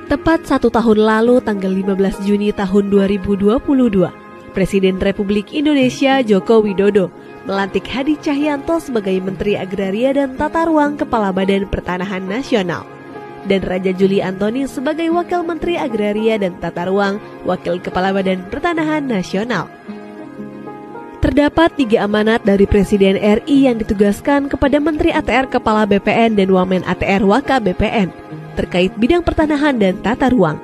Tepat 1 tahun lalu, tanggal 15 Juni tahun 2022, Presiden Republik Indonesia Joko Widodo melantik Hadi Cahyanto sebagai Menteri Agraria dan Tata Ruang Kepala Badan Pertanahan Nasional, dan Raja Juli Antoni sebagai Wakil Menteri Agraria dan Tata Ruang Wakil Kepala Badan Pertanahan Nasional. Terdapat 3 amanat dari Presiden RI yang ditugaskan kepada Menteri ATR Kepala BPN dan Wamen ATR Waka BPN terkait bidang pertanahan dan tata ruang.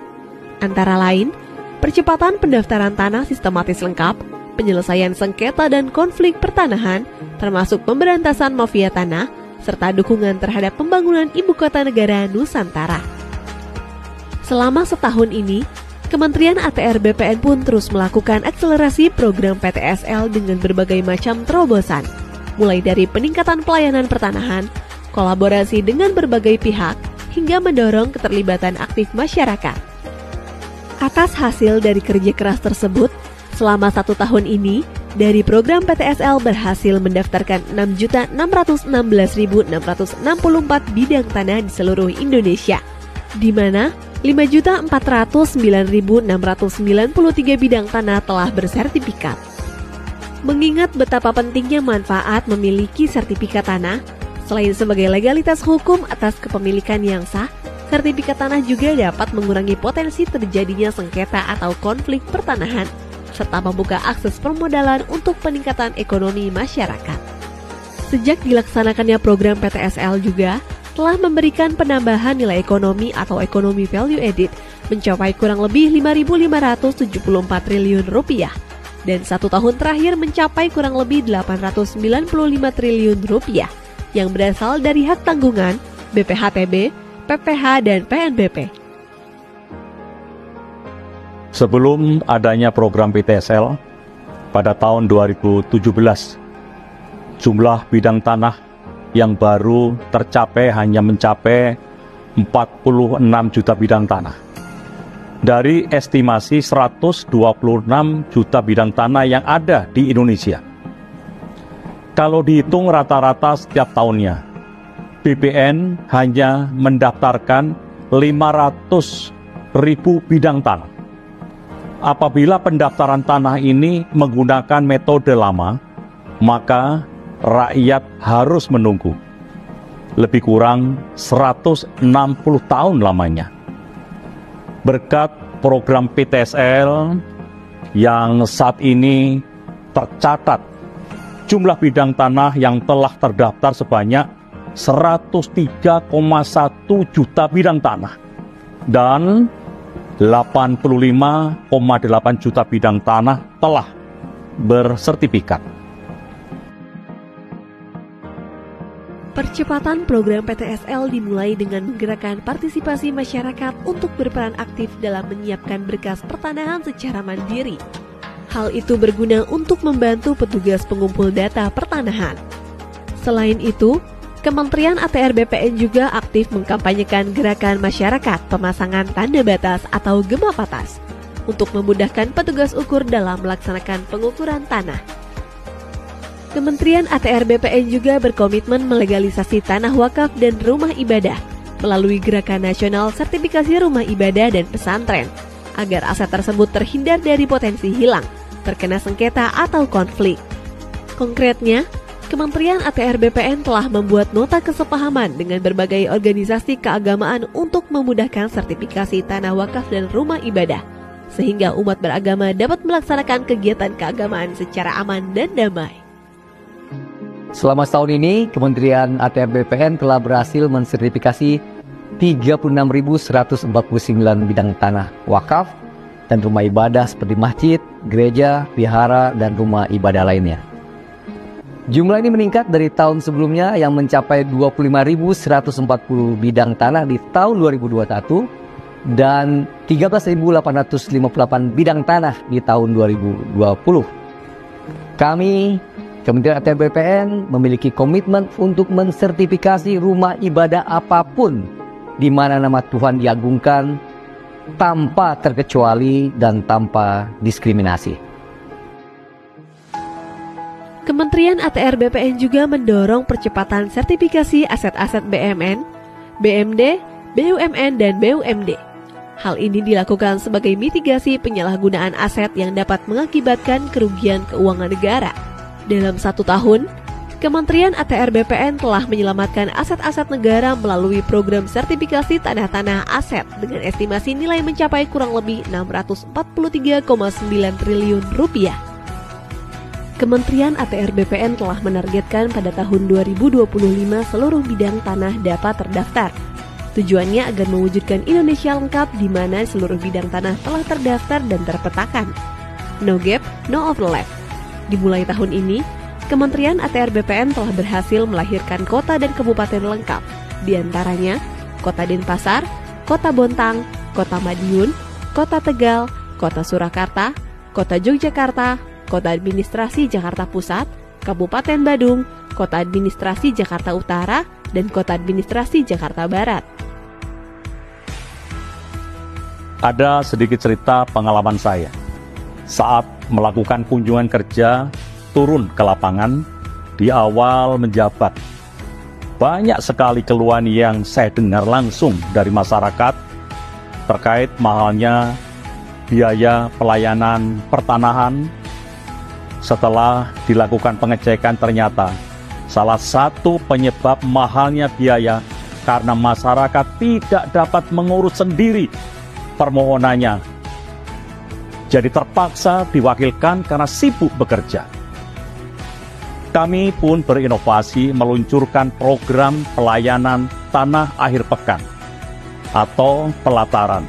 Antara lain, percepatan pendaftaran tanah sistematis lengkap, penyelesaian sengketa dan konflik pertanahan, termasuk pemberantasan mafia tanah, serta dukungan terhadap pembangunan ibu kota negara Nusantara. Selama setahun ini, Kementerian ATR BPN pun terus melakukan akselerasi program PTSL dengan berbagai macam terobosan, mulai dari peningkatan pelayanan pertanahan, kolaborasi dengan berbagai pihak, hingga mendorong keterlibatan aktif masyarakat. Atas hasil dari kerja keras tersebut, selama 1 tahun ini, dari program PTSL berhasil mendaftarkan 6.616.664 bidang tanah di seluruh Indonesia, di mana 5.409.693 bidang tanah telah bersertifikat. Mengingat betapa pentingnya manfaat memiliki sertifikat tanah, selain sebagai legalitas hukum atas kepemilikan yang sah, sertifikat tanah juga dapat mengurangi potensi terjadinya sengketa atau konflik pertanahan, serta membuka akses permodalan untuk peningkatan ekonomi masyarakat. Sejak dilaksanakannya program PTSL juga telah memberikan penambahan nilai ekonomi atau ekonomi value added mencapai kurang lebih 5.574 triliun rupiah, dan 1 tahun terakhir mencapai kurang lebih 895 triliun rupiah yang berasal dari hak tanggungan, BPHTB, PPH, dan PNBP. Sebelum adanya program PTSL, pada tahun 2017, jumlah bidang tanah yang baru tercapai hanya mencapai 46 juta bidang tanah. Dari estimasi 126 juta bidang tanah yang ada di Indonesia. Kalau dihitung rata-rata setiap tahunnya, BPN hanya mendaftarkan 500.000 bidang tanah. Apabila pendaftaran tanah ini menggunakan metode lama, maka rakyat harus menunggu lebih kurang 160 tahun lamanya. Berkat program PTSL yang saat ini tercatat jumlah bidang tanah yang telah terdaftar sebanyak 103,1 juta bidang tanah dan 85,8 juta bidang tanah telah bersertifikat. Percepatan program PTSL dimulai dengan menggerakkan partisipasi masyarakat untuk berperan aktif dalam menyiapkan berkas pertanahan secara mandiri. Hal itu berguna untuk membantu petugas pengumpul data pertanahan. Selain itu, Kementerian ATR BPN juga aktif mengkampanyekan gerakan masyarakat pemasangan tanda batas atau gema batas untuk memudahkan petugas ukur dalam melaksanakan pengukuran tanah. Kementerian ATR BPN juga berkomitmen melegalisasi tanah wakaf dan rumah ibadah melalui Gerakan Nasional Sertifikasi Rumah Ibadah dan Pesantren agar aset tersebut terhindar dari potensi hilang, terkena sengketa atau konflik. Konkretnya, Kementerian ATR BPN telah membuat nota kesepahaman dengan berbagai organisasi keagamaan untuk memudahkan sertifikasi tanah wakaf dan rumah ibadah, sehingga umat beragama dapat melaksanakan kegiatan keagamaan secara aman dan damai. Selama setahun ini, Kementerian ATR BPN telah berhasil mensertifikasi 36.149 bidang tanah wakaf dan rumah ibadah seperti masjid, gereja, vihara, dan rumah ibadah lainnya. Jumlah ini meningkat dari tahun sebelumnya yang mencapai 25.140 bidang tanah di tahun 2021 dan 13.858 bidang tanah di tahun 2020. Kami, Kementerian ATR BPN, memiliki komitmen untuk mensertifikasi rumah ibadah apapun di mana nama Tuhan diagungkan tanpa terkecuali dan tanpa diskriminasi. Kementerian ATR BPN juga mendorong percepatan sertifikasi aset-aset BMN, BMD, BUMN, dan BUMD. Hal ini dilakukan sebagai mitigasi penyalahgunaan aset yang dapat mengakibatkan kerugian keuangan negara. Dalam 1 tahun, Kementerian ATR BPN telah menyelamatkan aset-aset negara melalui program sertifikasi tanah-tanah aset dengan estimasi nilai mencapai kurang lebih 643,9 triliun rupiah. Kementerian ATR BPN telah menargetkan pada tahun 2025 seluruh bidang tanah dapat terdaftar. Tujuannya agar mewujudkan Indonesia lengkap di mana seluruh bidang tanah telah terdaftar dan terpetakan. No gap, no overlap. Dimulai tahun ini, Kementerian ATR BPN telah berhasil melahirkan kota dan kabupaten lengkap, di antaranya Kota Denpasar, Kota Bontang, Kota Madiun, Kota Tegal, Kota Surakarta, Kota Yogyakarta, Kota Administrasi Jakarta Pusat, Kabupaten Badung, Kota Administrasi Jakarta Utara, dan Kota Administrasi Jakarta Barat. Ada sedikit cerita pengalaman saya saat melakukan kunjungan kerja turun ke lapangan di awal menjabat. Banyak sekali keluhan yang saya dengar langsung dari masyarakat terkait mahalnya biaya pelayanan pertanahan. Setelah dilakukan pengecekan ternyata salah satu penyebab mahalnya biaya karena masyarakat tidak dapat mengurus sendiri permohonannya. Jadi terpaksa diwakilkan karena sibuk bekerja. Kami pun berinovasi meluncurkan program pelayanan tanah akhir pekan atau pelataran,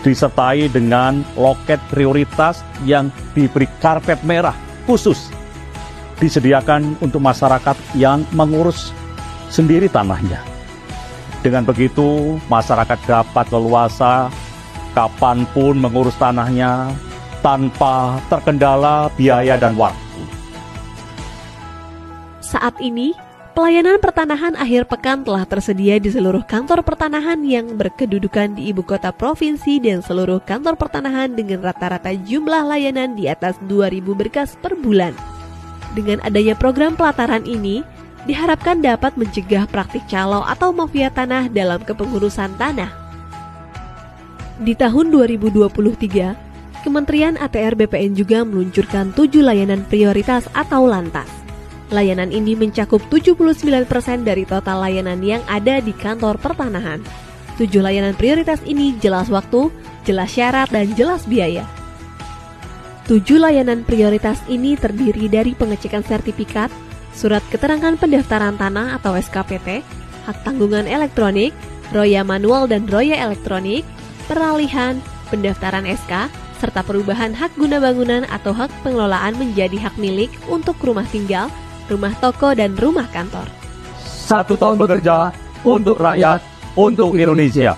disertai dengan loket prioritas yang diberi karpet merah khusus disediakan untuk masyarakat yang mengurus sendiri tanahnya. Dengan begitu, masyarakat dapat leluasa kapanpun mengurus tanahnya tanpa terkendala biaya dan waktu. Saat ini, pelayanan pertanahan akhir pekan telah tersedia di seluruh kantor pertanahan yang berkedudukan di ibu kota provinsi dan seluruh kantor pertanahan dengan rata-rata jumlah layanan di atas 2.000 berkas per bulan. Dengan adanya program pelataran ini, diharapkan dapat mencegah praktik calo atau mafia tanah dalam kepengurusan tanah. Di tahun 2023, Kementerian ATR BPN juga meluncurkan 7 layanan prioritas atau lantas. Layanan ini mencakup 79% dari total layanan yang ada di kantor pertanahan. 7 layanan prioritas ini jelas waktu, jelas syarat, dan jelas biaya. 7 layanan prioritas ini terdiri dari pengecekan sertifikat, surat keterangan pendaftaran tanah atau SKPT, hak tanggungan elektronik, roya manual dan roya elektronik, peralihan, pendaftaran SK, serta perubahan hak guna bangunan atau hak pengelolaan menjadi hak milik untuk rumah tinggal, rumah toko, dan rumah kantor. 1 tahun bekerja untuk rakyat, untuk Indonesia.